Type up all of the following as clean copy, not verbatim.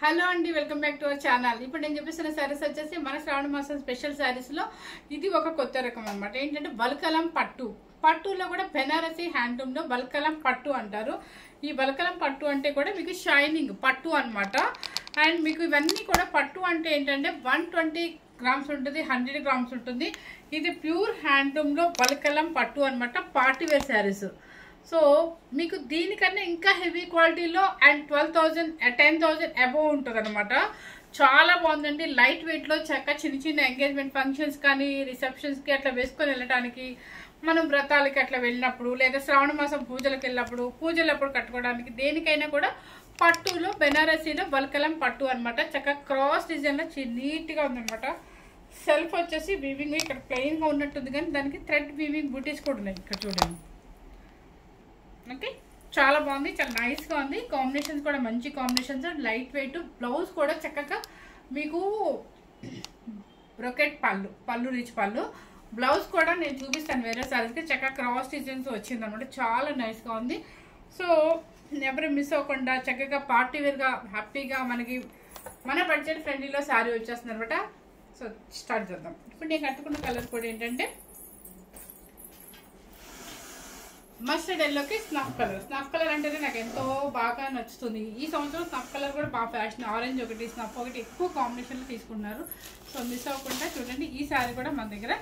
Hello అండి, welcome back to our channel. ఇప్పుడు నేను చూపిస్తున్న శారీస్ వచ్చేసి మన శ్రావణ మాసం స్పెషల్ శారీస్ లో ఇది ఒక కొత్త రకం అన్నమాట. ఏంటంటే బల్కలం పట్టు. పట్టులో కూడా బెనారసీ హ్యాండ్లూమ్ లో బల్కలం పట్టు అంటారు. ఈ బల్కలం పట్టు అంటే కూడా మీకు షైనింగ్ పట్టు అన్నమాట. అండ్ మీకు ఇవన్నీ కూడా పట్టు అంటే ఏంటంటే 120 గ్రామ్స్ ఉంటుంది, 100 గ్రామ్స్ ఉంటుంది. ఇది ప్యూర్ హ్యాండ్లూమ్ లో బల్కలం పట్టు అన్నమాట. Party wear saris. సో మీకు దీనికన్నా ఇంకా హెవీ క్వాలిటీలో అండ్ 12,000 10,000 అబోవ్ ఉంటుంది అనమాట. చాలా బాగుందండి. లైట్ వెయిట్లో చక్క చిన్న చిన్న ఎంగేజ్మెంట్ ఫంక్షన్స్ కానీ రిసెప్షన్స్కి అట్లా వేసుకొని వెళ్ళడానికి, మనం వ్రతాలకి అట్లా వెళ్ళినప్పుడు, లేదా శ్రావణ మాసం పూజలకు వెళ్ళినప్పుడు, పూజలప్పుడు కట్టుకోవడానికి, దేనికైనా కూడా పట్టులో బెనారసీలో బల్కలం పట్టు అనమాట. చక్క క్రాస్ డిజైన్లో నీట్గా ఉందనమాట. సెల్ఫ్ వచ్చేసి వీవింగ్ ఇక్కడ ప్లెయిన్గా ఉన్నట్టుంది, కానీ దానికి థ్రెడ్ వీవింగ్ బూటీస్ కూడా ఉన్నాయి. ఇక్కడ చూడండి. ఓకే, చాలా బాగుంది, చాలా నైస్గా ఉంది. కాంబినేషన్స్ కూడా మంచి కాంబినేషన్స్. Light weight. బ్లౌజ్ కూడా చక్కగా మీకు బ్రొకెట్ పళ్ళు రిచ్ పళ్ళు. బ్లౌజ్ కూడా నేను చూపిస్తాను వేరే సారీస్కి. చక్కగా క్రాస్ డిజైన్స్ వచ్చింది అనమాట. చాలా నైస్గా ఉంది. సో ఎవరు మిస్ అవ్వకుండా చక్కగా పార్టీ వేర్గా హ్యాపీగా మనకి మన బడ్జెట్ ఫ్రెండ్లీలో శారీ వచ్చేస్తుంది అనమాట. సో స్టార్ట్ చేద్దాం. ఇప్పుడు నేను కట్టుకున్న కలర్ కూడా ఏంటంటే మస్టర్డ్ ఎల్లోకి స్నఫ్ కలర్. స్నఫ్ కలర్ అంటేనే నాకు ఎంతో బాగా నచ్చుతుంది. ఈ సంవత్సరం స్నఫ్ కలర్ కూడా బాగా ఫ్యాషన్. ఆరెంజ్ ఒకటి, స్నఫ్ ఒకటి ఎక్కువ కాంబినేషన్లో తీసుకున్నారు. సో మిస్ అవ్వకుండా చూడండి. ఈ శారీ కూడా మన దగ్గర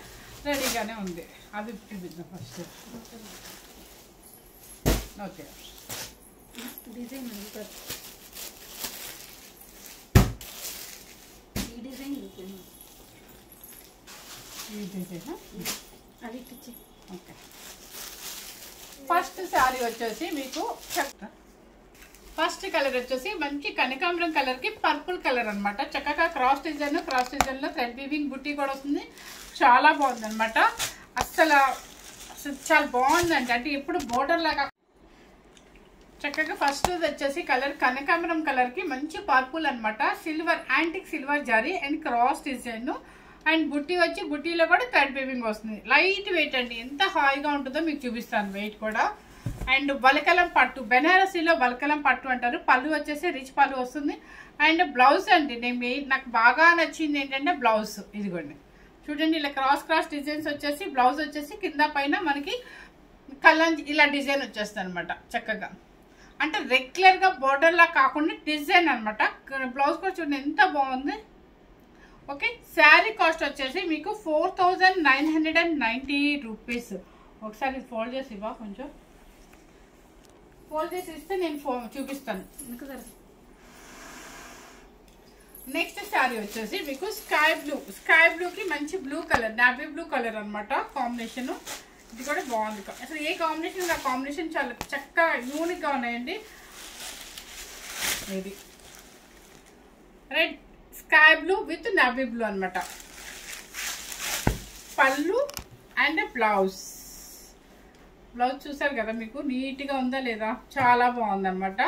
రెడీగానే ఉంది. అది చూపిద్దాం ఫస్ట్. ఓకే, డిజైన్ ఈ డిజైన్ అది ఓకే. ఫస్ట్ శారీ వచ్చేసి మీకు ఫస్ట్ కలర్ వచ్చేసి మంచి కనకాంబరం కలర్ కి పర్పుల్ కలర్ అనమాట. చక్కగా క్రాస్ డిజైన్ లో థ్రెడ్ వీవింగ్ బుట్టి కూడా వస్తుంది. చాలా బాగుంది అనమాట. అసలు చాలా బాగుందండి. అంటే ఇప్పుడు బోర్డర్ లాగా చక్కగా ఫస్ట్ వచ్చేసి కలర్ కనకాంబరం కలర్ కి మంచి పర్పుల్ అనమాట. Silver antique silver zari and cross design and బుట్టి వచ్చి బుట్టీలో కూడా థ్రెడ్ వీవింగ్ వస్తుంది. లైట్ వెయిట్ అండి. ఎంత హాయిగా ఉంటుందో మీకు చూపిస్తాను వెయిట్ కూడా. అండ్ బల్కలం పట్టు, బెనారసీలో బల్కలం పట్టు అంటారు. పళ్ళు వచ్చేసి రిచ్ పళ్ళు వస్తుంది. అండ్ బ్లౌజ్ అండి నాకు బాగా నచ్చింది ఏంటంటే బ్లౌజ్. ఇదిగోండి చూడండి, ఇలా క్రాస్ డిజైన్స్ వచ్చేసి బ్లౌజ్ వచ్చేసి కింద పైన మనకి కలంజ్ ఇలా డిజైన్ వచ్చేస్తుంది అనమాట. చక్కగా అంటే రెగ్యులర్గా బోర్డర్లా కాకుండా డిజైన్ అనమాట. బ్లౌజ్ కూడా చూడండి ఎంత బాగుంది. ఓకే, శారీ కాస్ట్ వచ్చేసి మీకు 4,990 రూపీస్. ఒకసారి ఫోల్డ్ చేసి ఇవ్వ, కొంచెం ఫోల్డ్ చేసి ఇస్తే నేను చూపిస్తాను. నెక్స్ట్ శారీ వచ్చేసి మీకు స్కై బ్లూకి మంచి blue colour, navy blue colour అనమాట కాంబినేషన్. ఇది కూడా బాగుంది. అసలు ఏ కాంబినేషన్ ఆ కాంబినేషన్ చాలా చక్కగా యూనిక్గా ఉన్నాయండి. ఇది red sky blue with navy blue అనమాట. పళ్ళు అండ్ బ్లౌజ్ చూసారు కదా, మీకు నీట్గా ఉందా లేదా, చాలా బాగుంది అనమాట.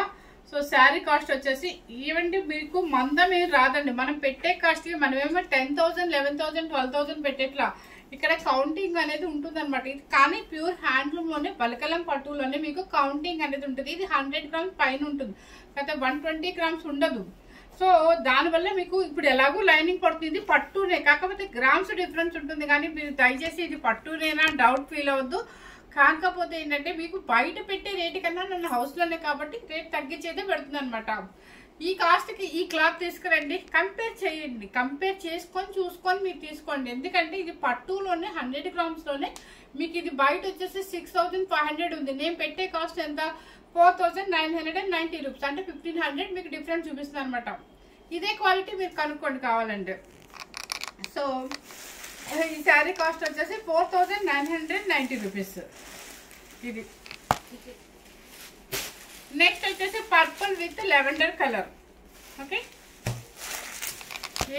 సో శారీ కాస్ట్ వచ్చేసి ఈవెంట్ మీకు మందం ఏం రాదండి. మనం పెట్టే కాస్ట్కి మనమేమో 10,000 11,000 12,000 పెట్టేట్లా. ఇక్కడ కౌంటింగ్ అనేది ఉంటుంది అనమాట. ఇది కానీ ప్యూర్ హ్యాండ్లూమ్లోనే బల్కలం పట్టులోనే మీకు కౌంటింగ్ అనేది ఉంటుంది. ఇది 100 గ్రామ్స్ పైన ఉంటుంది, అయితే 120 గ్రామ్స్ ఉండదు. సో దానివల్ల మీకు ఇప్పుడు ఎలాగో లైనింగ్ పడుతుంది, పట్టునే, కాకపోతే గ్రామ్స్ డిఫరెన్స్ ఉంటుంది. కానీ మీరు దయచేసి ఇది పట్టునేనా డౌట్ ఫీల్ అవ్వద్దు. కాకపోతే ఏంటంటే మీకు బయట పెట్టే రేటు కన్నా నన్ను హౌస్లోనే కాబట్టి రేట్ తగ్గించేదే పెడుతుంది అనమాట. ఈ కాస్ట్కి ఈ క్లాత్ తీసుకురండి, కంపేర్ చేయండి. కంపేర్ చేసుకొని చూసుకొని మీరు తీసుకోండి. ఎందుకంటే ఇది పట్టులోనే 100 గ్రామ్స్లోనే మీకు ఇది బయట వచ్చేసి 6,500 ఉంది. నేను పెట్టే కాస్ట్ ఎంత, 4,990 రూపీస్. అంటే 1,500 మీకు డిఫరెన్స్ చూపిస్తుంది అనమాట. ఇదే క్వాలిటీ మీరు కనుక్కోండి కావాలంటే. సో ఈ శారీ కాస్ట్ వచ్చేసి 4,990 రూపీస్. ఇది నెక్స్ట్ వచ్చేసి purple with lavender colour. Okay,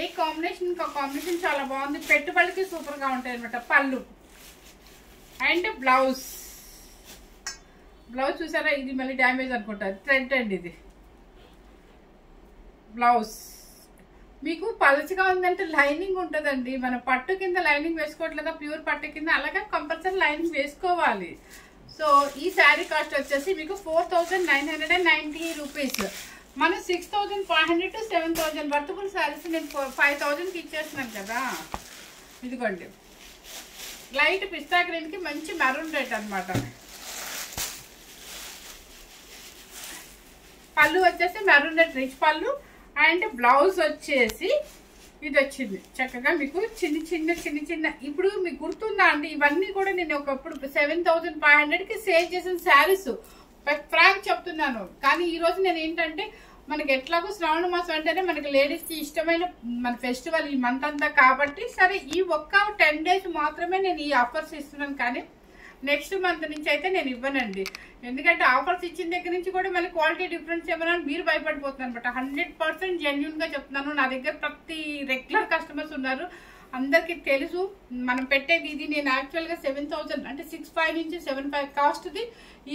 A combination combination చాలా బాగుంది. పెట్టుబడికి సూపర్గా ఉంటాయి అనమాట. పళ్ళు అండ్ బ్లౌజ్ చూసారా, ఇది మళ్ళీ డ్యామేజ్ అనుకుంటారు. థ్రెడ్ అండి ఇది. బ్లౌజ్ మీకు పలుచగా ఉందంటే లైనింగ్ ఉంటుందండి. మన పట్టు కింద లైనింగ్ వేసుకోవట్లేదా, ప్యూర్ పట్టు కింద, అలాగే కంపల్సరీ లైనింగ్ వేసుకోవాలి. సో ఈ శారీ కాస్ట్ వచ్చేసి మీకు 4,990 రూపీస్. మనం 6500 to 7000 వర్తబుల్ శారీస్ నేను 5000కి ఇచ్చేస్తున్నాను కదా. ఇదిగోండి లైట్ పిస్తా గ్రీన్కి మంచి మెరూన్ రెడ్ అనమాట. పళ్ళు వచ్చేసి మెరూన్ రెడ్ రిచ్ పళ్ళు అండ్ బ్లౌజ్ వచ్చేసి ఇది వచ్చింది చక్కగా మీకు చిన్న. ఇప్పుడు మీకు గుర్తుందా అండి, ఇవన్నీ కూడా నేను ఒకప్పుడు 7500కి సేల్ చేసిన శారీస్ ఫ్రాంక్ చెప్తున్నాను. కానీ ఈరోజు నేను ఏంటంటే మనకి ఎట్లాగో శ్రావణ మాసం అంటేనే మనకి లేడీస్కి ఇష్టమైన మన ఫెస్టివల్ ఈ మంత్ అంతా కాబట్టి సరే ఈ ఒక్క 10 days మాత్రమే నేను ఈ ఆఫర్స్ ఇస్తున్నాను. కానీ నెక్స్ట్ మంత్ నుంచి అయితే నేను ఇవ్వనండి. ఎందుకంటే ఆఫర్స్ ఇచ్చిన దగ్గర నుంచి కూడా మళ్ళీ క్వాలిటీ డిఫరెన్స్ ఏమైనా మీరు భయపడిపోతున్నారు అనమాట. 100% జెన్యున్గా చెప్తున్నాను. నా దగ్గర ప్రతి రెగ్యులర్ కస్టమర్స్ ఉన్నారు, అందరికీ తెలుసు మనం పెట్టేది ఇది. నేను యాక్చువల్గా 7000 అంటే 65 నుంచి 75 కాస్ట్ది.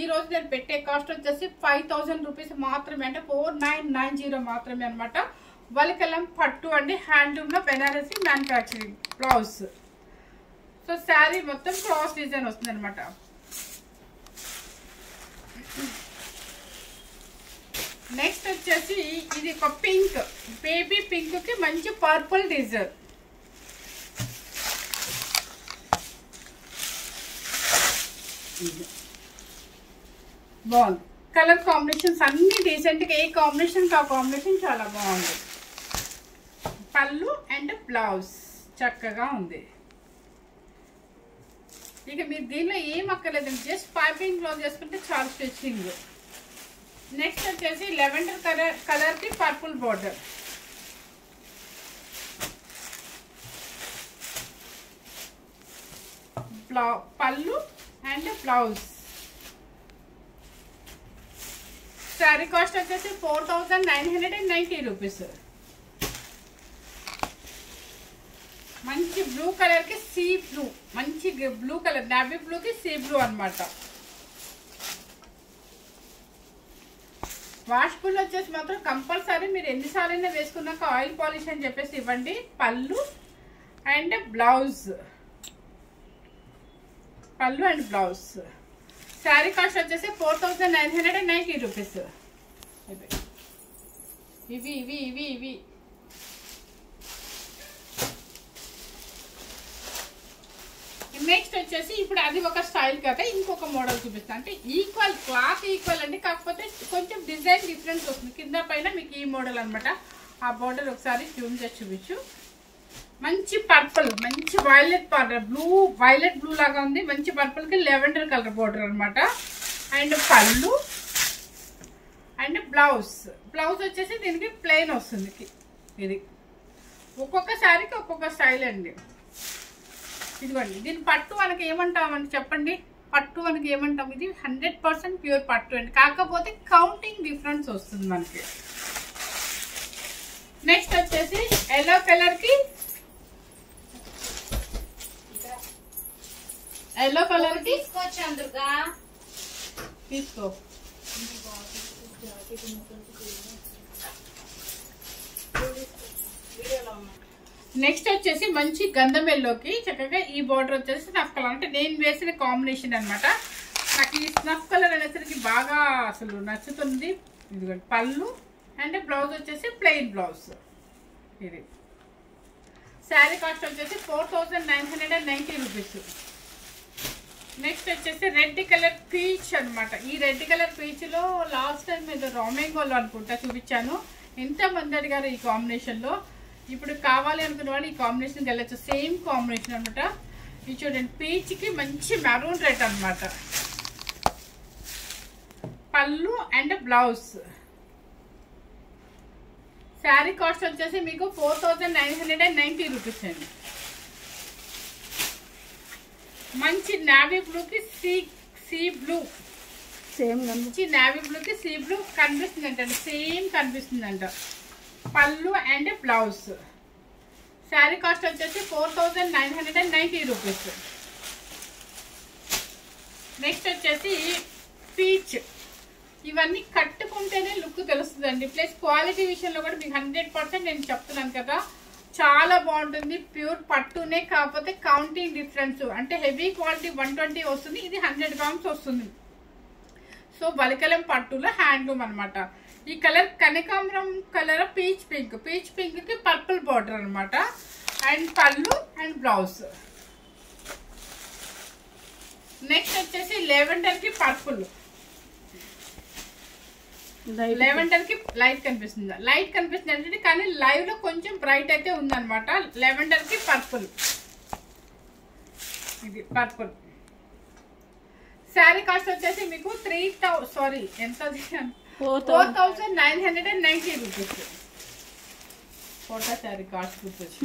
ఈ రోజు నేను పెట్టే కాస్ట్ వచ్చేసి 5000 రూపీస్ మాత్రమే, అంటే 4990 మాత్రమే అనమాట. వల్కలం పట్టు అండి, హ్యాండ్లూమ్లో Banarasi manufacturing blouse. So sari మొత్తం క్రాస్ డిజైన్ వస్తుంది అనమాట. నెక్స్ట్ వచ్చేసి ఇది ఒక పింక్, బేబీ పింక్ కి మంచి పర్పుల్ డిజైన్. బాగుంది. కలర్ కాంబినేషన్స్ అన్ని డీసెంట్ గా, ఏ కాంబినేషన్ ఆ కాంబినేషన్ చాలా బాగుంది. పళ్ళు అండ్ బ్లౌజ్ చక్కగా ఉంది. ఇక మీరు దీనిలో ఏం అక్కర్లేదండి, జస్ట్ పైపింగ్ బ్లౌజ్ చేసుకుంటే చాలా స్టిచ్చింగ్. నెక్స్ట్ వచ్చేసి లెవెండర్ కలర్ కి పర్పుల్ బోర్డర్. పళ్ళు అండ్ బ్లౌజ్. శారీ కాస్ట్ వచ్చేసి 4990 రూపీస్. మంచి బ్లూ కలర్ కి సీ బ్లూ, మంచి బ్లూ కలర్, నావీ బ్లూ కి సీ బ్లూ అనమాట. వాష్ఫుల్ వచ్చేసి మాత్రం కంపల్సరీ మీరు ఎన్నిసార్లు అయినా వేసుకున్నాక ఆయిల్ పాలిష్ అని చెప్పేసి ఇవ్వండి. పళ్ళు అండ్ బ్లౌజ్, పళ్ళు అండ్ బ్లౌజ్. శారీ కాస్ట్ వచ్చేసి 4990 రూపీస్. ఇవి ఇవి ఇవి ఇవి నెక్స్ట్ వచ్చేసి ఇప్పుడు అది ఒక స్టైల్ కదా, ఇంకొక మోడల్ చూపిస్తాను. అంటే ఈక్వల్ క్లాత్ ఈక్వల్ అండి, కాకపోతే కొంచెం డిజైన్ డిఫరెన్స్ వస్తుంది. కింద పైన మీకు ఈ మోడల్ అనమాట. ఆ బోర్డర్ ఒకసారి జూమ్ చేసి చూపించు. మంచి పర్పుల్, మంచి వైలెట్ బార్డర్, వైలెట్ బ్లూ లాగా ఉంది. మంచి పర్పుల్ కి లెవెండర్ కలర్ బోర్డర్ అనమాట. అండ్ పళ్ళు అండ్ బ్లౌజ్. బ్లౌజ్ వచ్చేసి దీనికి ప్లెయిన్ వస్తుంది. ఇది ఒక్కొక్క శారీకి ఒక్కొక్క స్టైల్ అండి. ఇదిగోండి, దీని పట్టు మనకి ఏమంటామండి చెప్పండి? పట్టు మనకి ఏమంటాం? ఇది 100% ప్యూర్ పట్టు అండి, కాకపోతే కౌంటింగ్ డిఫరెన్స్ వస్తుంది మనకి. నెక్స్ట్ వచ్చేసి ఎల్లో కలర్ కి, ఎల్లో కలర్ కి తీసుకో. నెక్స్ట్ వచ్చేసి మంచి గంధం ఎల్లోకి చక్కగా ఈ బార్డర్ వచ్చేసి స్నఫ్ కలర్, అంటే నేను వేసిన కాంబినేషన్ అనమాట. నాకు ఈ స్నఫ్ కలర్ అనేసరికి బాగా అసలు నచ్చుతుంది. ఇదిగోండి పళ్ళు అండ్ బ్లౌజ్ వచ్చేసి ప్లెయిన్ బ్లౌజ్. ఇది శారీ కాస్ట్ వచ్చేసి 4990 రూపీస్. నెక్స్ట్ వచ్చేసి రెడ్ కలర్ పీచ్ అనమాట. ఈ రెడ్ కలర్ పీచ్ లో లాస్ట్ టైం ఏదో రామేంగోలో అనుకుంటా చూపించాను. ఎంతమంది అడిగారు ఈ కాంబినేషన్ లో. ఇప్పుడు కావాలి అనుకున్న వాళ్ళు ఈ కాంబినేషన్ వెళ్ళచ్చు. సేమ్ కాంబినేషన్ అనమాట. ఇది చూడండి, పీచ్ కి మంచి మెరూన్ రెడ్ అనమాట. పళ్ళు అండ్ బ్లౌజ్. శారీ కాస్ట్ వచ్చేసి మీకు 4990 రూపీస్ అండి. మంచి నావీ బ్లూ కి సీ బ్లూ, సేమ్ మంచి నావీ బ్లూ కి సీ బ్లూ కనిపిస్తుంది అంట, సేమ్ కనిపిస్తుంది అంట. పళ్ళు అండ్ బ్లౌజ్. శారీ కాస్ట్ వచ్చేసి 4990 రూపీస్. నెక్స్ట్ వచ్చేసి పీచ్. ఇవన్నీ కట్టుకుంటేనే లుక్ తెలుస్తుందండి. ప్లస్ క్వాలిటీ విషయంలో కూడా మీకు 100% నేను చెప్తున్నాను కదా, చాలా బాగుంటుంది. ప్యూర్ పట్టునే, కాకపోతే కౌంటింగ్ డిఫరెన్స్. అంటే హెవీ క్వాలిటీ 120 వస్తుంది, ఇది 100 గ్రామ్స్ వస్తుంది. సో వలికలం పట్టులో హ్యాండ్లూమ్ అనమాట. ఈ కలర్ కనకాంబరం కలర్ పీచ్ పింక్ కి పర్పుల్ బార్డర్ అనమాట. అండ్ పళ్ళు అండ్ బ్లౌజ్. నెక్స్ట్ వచ్చేసి లెవెండర్ కి పర్పుల్. లెవెండర్ కి లైట్ కనిపిస్తుంది అంటే కానీ లైవ్ లో కొంచెం బ్రైట్ అయితే ఉందన్నమాట. లెవెండర్ కి పర్పుల్. ఇది పర్పుల్. శారీ కాస్ట్ వచ్చేసి మీకు 4,990 రూపీస్. ఫోటో శారీ కాస్ట్ వచ్చేసి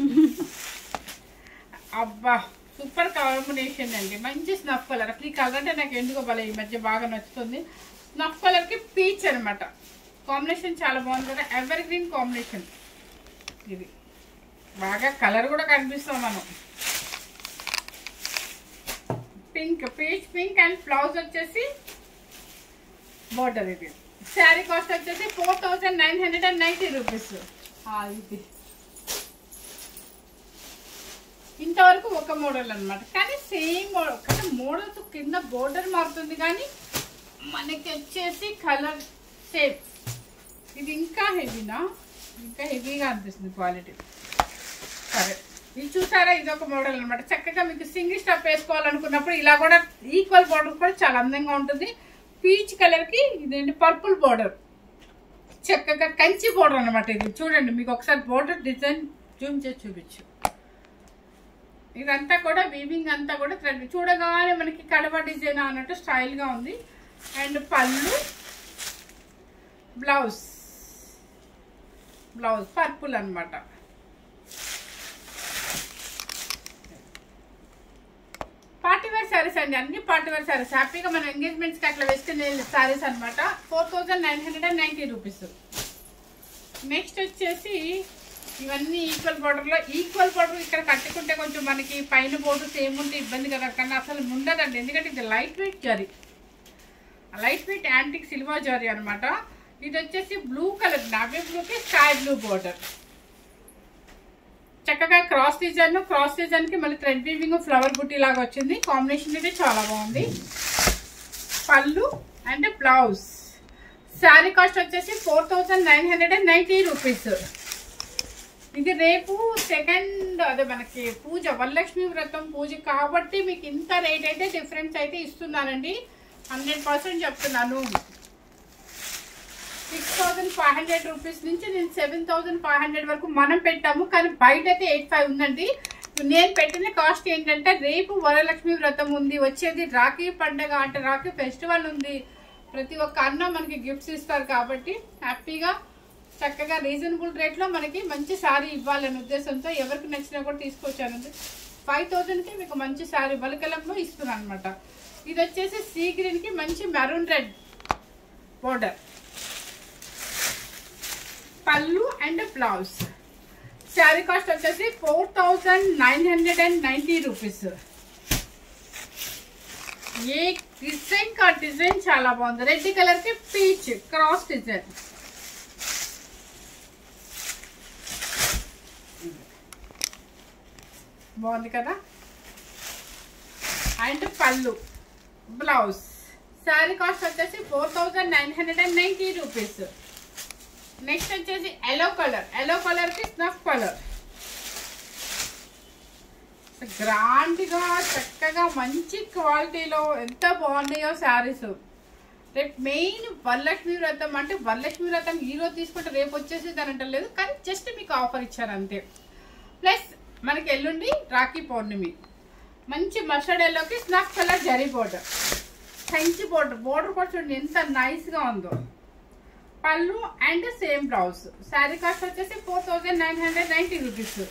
అబ్బా సూపర్ కాంబినేషన్ అండి. మంచి స్నఫ్ కలర్. అసలు ఈ కలర్ అంటే నాకు ఎందుకో భలే ఈ మధ్య బాగా నచ్చుతుంది. స్నఫ్ కలర్ కి పీచ్ అనమాట. కాంబినేషన్ చాలా బాగుంది కదా. Ever green combination. ఇది బాగా కలర్ కూడా కనిపిస్తాం మనం. Pink peach pink and blouse వచ్చేసి బోర్డర్. ఇది శారీ కాస్ట్ వచ్చేసి 4,990 రూపీస్. ఇది ఇంతవరకు ఒక మోడల్ అనమాట. కానీ సేమ్ మోడల్ కానీ మోడల్స్ కింద బోర్డర్ మారుతుంది కానీ మనకి వచ్చేసి కలర్ సేమ్. ఇది ఇంకా హెవీగా అనిపిస్తుంది క్వాలిటీ. సరే ఇది చూసారా, ఇది ఒక మోడల్ అనమాట. చక్కగా మీకు సింగిల్ స్టెప్ వేసుకోవాలనుకున్నప్పుడు ఇలా కూడా ఈక్వల్ బోర్డర్ కూడా చాలా అందంగా ఉంటుంది. పీచ్ కలర్ కి ఇదేంటి పర్పుల్ బోర్డర్. చక్కగా కంచి బోర్డర్ అనమాట. ఇది చూడండి మీకు ఒకసారి బోర్డర్ డిజైన్ జూమ్ చేసి చూపించు. ఇదంతా కూడా వీవింగ్ అంతా కూడా థ్రెడ్. చూడగానే మనకి కడవ డిజైన్ అన్నట్టు స్టైల్ గా ఉంది. అండ్ పళ్ళు బ్లౌజ్ పర్పుల్ అనమాట. పార్టీవేర్ శారీస్ అండి. అన్ని పార్టీవేర్ శారీస్. హ్యాపీగా మన ఎంగేజ్మెంట్స్ కి అట్లా వేసుకునే శారీస్ అనమాట. 4,990 రూపీస్. నెక్స్ట్ వచ్చేసి ఇవన్నీ ఈక్వల్ బోర్డర్లో. ఈక్వల్ బోర్డర్ ఇక్కడ కట్టుకుంటే కొంచెం మనకి పైన బోర్డర్ సేమ్ ఉంటే ఇబ్బంది కదా, కానీ అసలు ఉండదండి. ఎందుకంటే ఇది light weight zari, light weight antique silver zari అనమాట. ఇది వచ్చేసి బ్లూ కలర్, నావీ బ్లూకి స్కై బ్లూ బోర్డర్. చక్కగా క్రాస్ డిజైన్ కి మళ్ళీ థ్రెడ్ వీవింగ్ ఫ్లవర్ బుట్టి లాగా వచ్చింది. కాంబినేషన్ అయితే చాలా బాగుంది. పళ్ళు అండ్ బ్లౌజ్. శారీ కాస్ట్ వచ్చేసి 4,990 రూపీస్. ఇది రేపు సెకండ్ అదే మనకి పూజ, వరలక్ష్మి వ్రతం పూజ కాబట్టి మీకు ఇంత రేట్ అయితే డిఫరెన్స్ అయితే ఇస్తున్నానండి. 100% చెప్తున్నాను. 6,500 రూపీస్ నుంచి నేను 7,500 వరకు మనం పెట్టాము. కానీ బయట అయితే 8,500 ఉందండి. నేను పెట్టిన కాస్ట్ ఏంటంటే రేపు వరలక్ష్మి వ్రతం ఉంది, వచ్చేది రాఖీ పండగ అంటే రాఖీ ఫెస్టివల్ ఉంది. ప్రతి ఒక్క అన్న మనకి గిఫ్ట్స్ ఇస్తారు కాబట్టి హ్యాపీగా చక్కగా రీజనబుల్ రేట్లో మనకి మంచి శారీ ఇవ్వాలనే ఉద్దేశంతో ఎవరికి నచ్చినా కూడా తీసుకొచ్చాను. 5,000కి మీకు మంచి శారీ వలకలంలో ఇస్తున్నాను అనమాట. ఇది వచ్చేసి సీ గ్రీన్ కి మంచి మెరూన్ రెడ్ బోర్డర్. పళ్ళు అండ్ బ్లౌజ్. శారీ కాస్ట్ వచ్చేసి 4,990 రూపీస్. ఏ డిజైన్ కా డిజైన్ చాలా బాగుంది. రెడ్ కలర్ కి పీచ్ క్రాస్ డిజైన్. బాగుంది కదా. అండ్ పళ్ళు బ్లౌజ్. శారీ కాస్ట్ వచ్చేసి 4,990 రూపీస్. నెక్స్ట్ వచ్చేసి ఎల్లో కలర్ కి స్నఫ్ కలర్. గ్రాండ్ గా చక్కగా మంచి క్వాలిటీలో ఎంత బాగున్నాయో శారీస్. రేపు మెయిన్ వరలక్ష్మి వ్రతం అంటే వరలక్ష్మి వ్రతం ఈరోజు తీసుకుంటే రేపు వచ్చేసి దాని లేదు, కానీ జస్ట్ మీకు ఆఫర్ ఇచ్చారు అంతే. ప్లస్ మనకి ఎల్లుండి రాఖీ పౌర్ణమి. మంచి మస్టర్డ్ ఎల్లోకి snuff colour zari border, Kanchi border కూడా చూడండి ఎంత నైస్ గా ఉందో. పళ్ళు and same blouse. Sari cost వచ్చేసి 4,990 రూపీస్.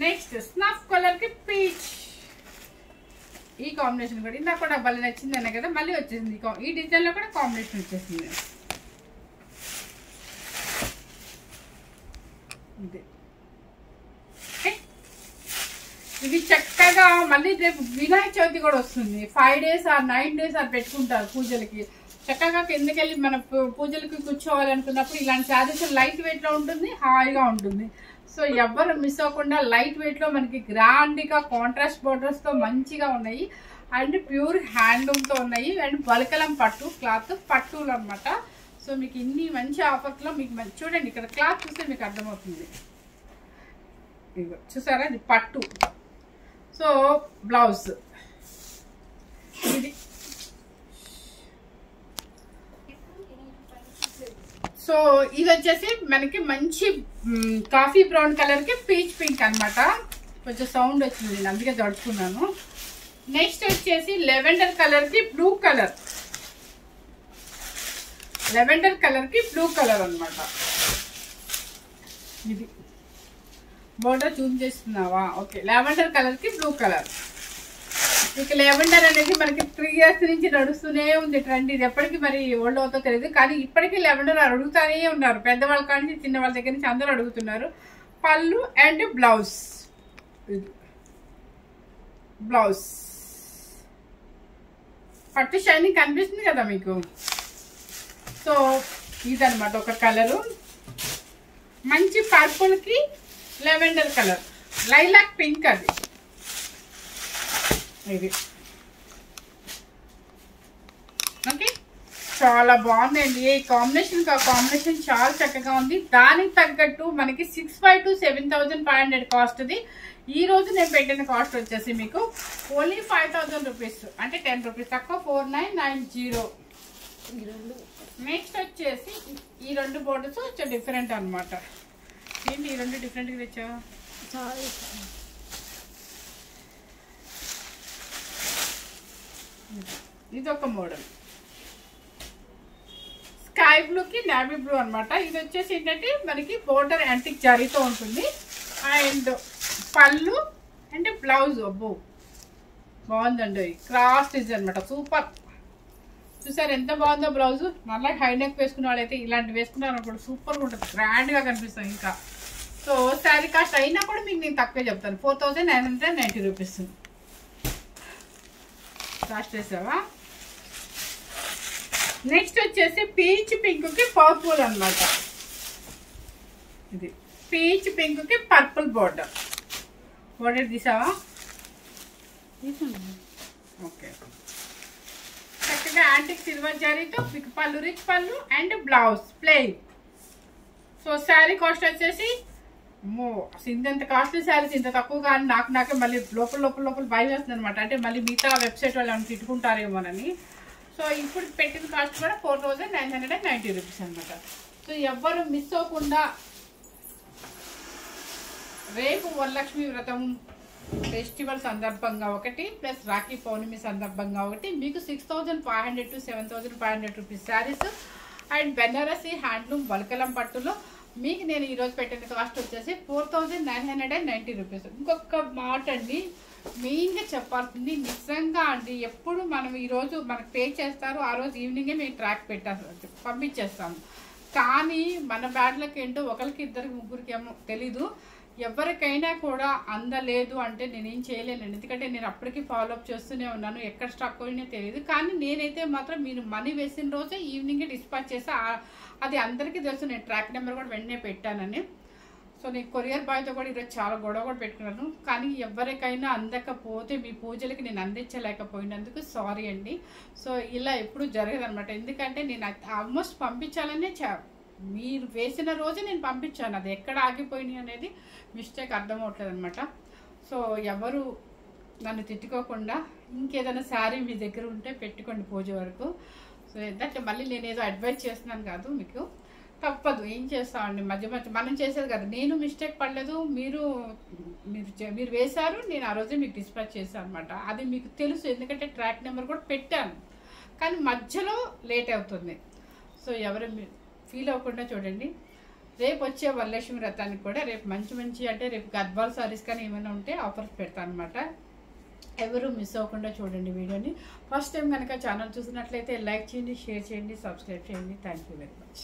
నెక్స్ట్ స్నఫ్ కలర్ కి పీచ్. ఈ కాంబినేషన్ కూడా ఇందాక కూడా భలే నచ్చింది అనే కదా, మళ్ళీ వచ్చేసింది. ఈ డిజైన్ లో కూడా కాంబినేషన్ వచ్చేసింది. ఇది చక్కగా మళ్ళీ రేపు వినాయక చవితి కూడా వస్తుంది. 5 days or 9 days పెట్టుకుంటారు పూజలకి. చక్కగా కిందకెళ్ళి మన పూజలకి కూర్చోవాలనుకున్నప్పుడు ఇలాంటి శారీస్ లైట్ వెయిట్ లో ఉంటుంది, హాయిగా ఉంటుంది. సో ఎవ్వరు మిస్ అవ్వకుండా లైట్ వెయిట్ లో మనకి గ్రాండ్ గా కాంట్రాస్ట్ బోర్డర్స్ తో మంచిగా ఉన్నాయి. అండ్ ప్యూర్ హ్యాండ్లూమ్తో ఉన్నాయి. అండ్ వల్కలం పట్టు క్లాత్ పట్టులు అనమాట. సో మీకు ఇన్ని మంచి ఆఫర్స్లో మీకు మంచి చూడండి, ఇక్కడ క్లాత్ చూస్తే మీకు అర్థమవుతుంది. ఇదిగో చూసారా, ఇది పట్టు. సో బ్లౌజ్ ఇది. సో ఇది వచ్చేసి మనకి మంచి కాఫీ బ్రౌన్ కలర్కి పీచ్ పింక్ అనమాట. కొంచెం సౌండ్ వచ్చింది, నేను అందుకే దడుచుకున్నాను. నెక్స్ట్ వచ్చేసి లెవెండర్ కలర్కి బ్లూ కలర్, లెవెండర్ కలర్కి బ్లూ కలర్ అనమాట. ఇది బోర్డర్ చూమ్ చేస్తున్నావా? ఓకే, లెవెండర్ కలర్కి బ్లూ కలర్. ఇక లెవెండర్ అనేది మనకి 3 years నుంచి నడుస్తూనే ఉంది ట్రెండ్. ఇది ఎప్పటికీ మరి ఓల్డ్ అవుతో తెలియదు, కానీ ఇప్పటికీ లెవెండర్ అడుగుతూనే ఉన్నారు. పెద్దవాళ్ళ కానీ చిన్న వాళ్ళ దగ్గర నుంచి అందరూ అడుగుతున్నారు. పళ్ళు అండ్ బ్లౌజ్, బ్లౌజ్ పట్టు షైనింగ్ కనిపిస్తుంది కదా మీకు. సో ఇదనమాట ఒక కలరు. మంచి పర్పుల్కి లెవెండర్ కలర్, లైలాక్ పింక్ అది. ఇది ఓకే, చాలా బాగుందండి. ఈ కాంబినేషన్ చాలా చక్కగా ఉంది. దానికి తగ్గట్టు మనకి 6,500 to 7,500 కాస్ట్. ఇది ఈ రోజు నేను పెట్టిన కాస్ట్ వచ్చేసి మీకు ఓన్లీ 5,000 రూపీస్, అంటే 10 రూపీస్ తక్కువ, 4,990. నెక్స్ట్ వచ్చేసి ఈ రెండు బోర్డర్స్ కొంచెం డిఫరెంట్ అనమాట. ఏంటి ఈ రెండు డిఫరెంట్గా తెచ్చావా? ఇది ఒక మోడల్ స్కై బ్లూకి నేవీ బ్లూ అనమాట. ఇది వచ్చేసి ఏంటంటే మనకి బోర్డర్ యాంటిక్ జరీతో ఉంటుంది. అండ్ పళ్ళు అంటే బ్లౌజ్, అబ్బో బాగుందండి. క్రాస్ డిజైన్ అనమాట, సూపర్. చూసారు ఎంత బాగుందో బ్లౌజ్. మళ్ళీ హై నెక్ వేసుకున్న వాళ్ళైతే ఇలాంటి వేసుకున్నారు అనుకోండి, సూపర్గా ఉంటుంది, గ్రాండ్గా కనిపిస్తుంది ఇంకా. సో శారీ కాస్ట్ అయినా కూడా మీకు నేను తక్కువే చెప్తాను, 4,990 రూపీస్ కాస్ట్ వేసావా. నెక్స్ట్ వచ్చేసి పీచ్ పింక్కి పర్పుల్ అనమాట. ఇది పీచ్ పింక్కి పర్పుల్ బోర్డర్ తీసావా? ఓకే, చక్కగా యాంటిక్ సిల్వర్ జరీతో మీకు పళ్ళు, రిచ్ పళ్ళు and blouse plain. So sari cost వచ్చేసి ఇంత కాస్ట్లీ శారీస్ ఇంత తక్కువ, కానీ నాకే మళ్ళీ లోపల భయం వేస్తుంది అనమాట. అంటే మళ్ళీ మిగతా వెబ్సైట్ వాళ్ళు ఏమైనా తిట్టుకుంటారేమోనని. సో ఇప్పుడు పెట్టిన కాస్ట్ కూడా 4,990 రూపీస్ అనమాట. సో ఎవ్వరు మిస్ అవ్వకుండా రేపు వరలక్ష్మి వ్రతం ఫెస్టివల్ సందర్భంగా ఒకటి, ప్లస్ రాఖీ పౌర్ణమి సందర్భంగా ఒకటి, మీకు 6,500 to 7,500 rupees saris and Banarasi handloom వల్కలం పట్టులో మీకు నేను ఈరోజు పెట్టిన కాస్ట్ వచ్చేసి 4,990 రూపీస్. ఇంకొక మాట అండి, మెయిన్గా చెప్పాల్సింది, నిజంగా అండి, ఎప్పుడు మనం ఈరోజు మనకు పే చేస్తారు, ఆ రోజు ఈవినింగే మేము ట్రాక్ పంపించేస్తాము. కానీ మన బ్యాడ్లకి ఏంటో ఒకరికి ఇద్దరికి ముగ్గురికి ఏమో తెలీదు. ఎవరికైనా కూడా అందలేదు అంటే నేనేం చేయలేనండి, ఎందుకంటే నేను అప్పటికి ఫాలోఅప్ చేస్తూనే ఉన్నాను. ఎక్కడ స్టాక్ పోయినా తెలియదు. కానీ నేనైతే మాత్రం మీరు మనీ వేసిన రోజే ఈవినింగే డిస్పాచ్ చేసి, అది అందరికీ తెలుసు. నేను ట్రాక్ నెంబర్ కూడా వెంటనే పెట్టానని. సో నేను కొరియర్ బాయ్తో కూడా ఈరోజు చాలా గొడవ కూడా పెట్టుకున్నాను. కానీ ఎవరికైనా అందకపోతే మీ పూజలకి నేను అందించలేకపోయినందుకు సారీ అండి. సో ఇలా ఎప్పుడు జరగదు అనమాట. ఎందుకంటే నేను ఆల్మోస్ట్ పంపించాలనే మీరు వేసిన రోజే నేను పంపించాను. అది ఎక్కడ ఆగిపోయినాయి అనేది మిస్టేక్ అర్థమవట్లేదు అనమాట. సో ఎవరు నన్ను తిట్టుకోకుండా ఇంకేదైనా శారీ మీ దగ్గర ఉంటే పెట్టుకోండి పూజ వరకు. సో ఏంటంటే మళ్ళీ నేనేదో అడ్వైజ్ చేస్తున్నాను కాదు, మీకు తప్పదు, ఏం చేస్తామండి, మధ్య మనం చేసేది కదా. నేను మిస్టేక్ పడలేదు, మీరు వేశారు, నేను ఆ రోజే మీకు డిస్పాచ్ చేశాను అనమాట. అది మీకు తెలుసు, ఎందుకంటే ట్రాక్ నెంబర్ కూడా పెట్టాను. కానీ మధ్యలో లేట్ అవుతుంది. సో ఎవరు ఫీల్ అవ్వకుండా చూడండి. రేపు వచ్చే వరలక్ష్మి వ్రతానికి కూడా రేపు మంచి అంటే రేపు గద్వాల్ సారీస్ కానీ ఏమైనా ఉంటే ఆఫర్స్ పెడతాను అనమాట. ఎవరు మిస్ అవ్వకుండా చూడండి వీడియోని. ఫస్ట్ టైం కనుక ఛానల్ చూసినట్లయితే లైక్ చేయండి, షేర్ చేయండి, సబ్స్క్రైబ్ చేయండి. Thank you very much.